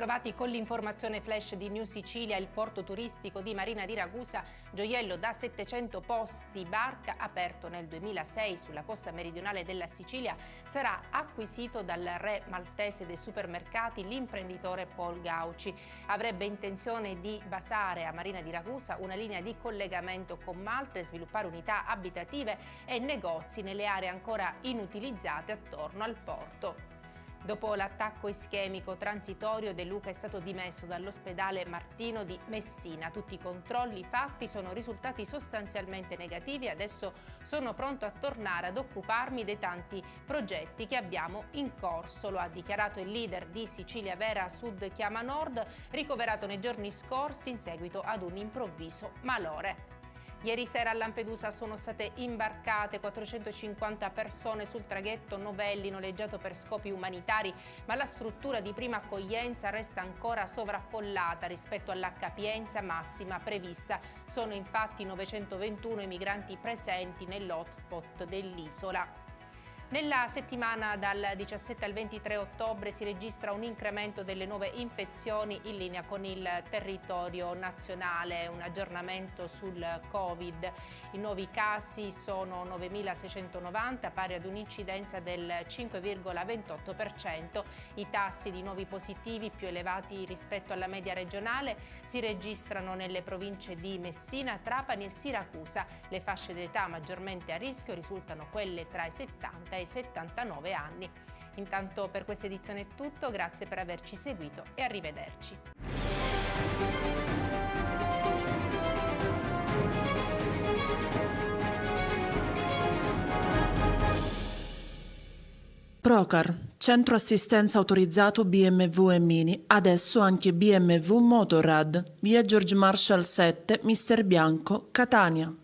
bentrovati con l'informazione flash di New Sicilia. Il porto turistico di Marina di Ragusa, gioiello da 700 posti, barca aperto nel 2006 sulla costa meridionale della Sicilia, sarà acquisito dal re maltese dei supermercati, l'imprenditore Paul Gauci. Avrebbe intenzione di basare a Marina di Ragusa una linea di collegamento con Malta e sviluppare unità abitative e negozi nelle aree ancora inutilizzate attorno al porto. Dopo l'attacco ischemico transitorio, De Luca è stato dimesso dall'ospedale Martino di Messina. Tutti i controlli fatti sono risultati sostanzialmente negativi e adesso sono pronto a tornare ad occuparmi dei tanti progetti che abbiamo in corso. Lo ha dichiarato il leader di Sicilia Vera Sud Chiama Nord, ricoverato nei giorni scorsi in seguito ad un improvviso malore. Ieri sera a Lampedusa sono state imbarcate 450 persone sul traghetto Novelli noleggiato per scopi umanitari, ma la struttura di prima accoglienza resta ancora sovraffollata rispetto alla capienza massima prevista. Sono infatti 921 i migranti presenti nell'hotspot dell'isola. Nella settimana dal 17 al 23 ottobre si registra un incremento delle nuove infezioni in linea con il territorio nazionale. Un aggiornamento sul Covid. I nuovi casi sono 9.690, pari ad un'incidenza del 5,28%. I tassi di nuovi positivi più elevati rispetto alla media regionale si registrano nelle province di Messina, Trapani e Siracusa. Le fasce d'età maggiormente a rischio risultano quelle tra i 70 e i 79 anni. Intanto per questa edizione è tutto, grazie per averci seguito e arrivederci. Procar, centro assistenza autorizzato BMW e Mini, adesso anche BMW Motorrad, via George Marshall 7, Mister Bianco, Catania.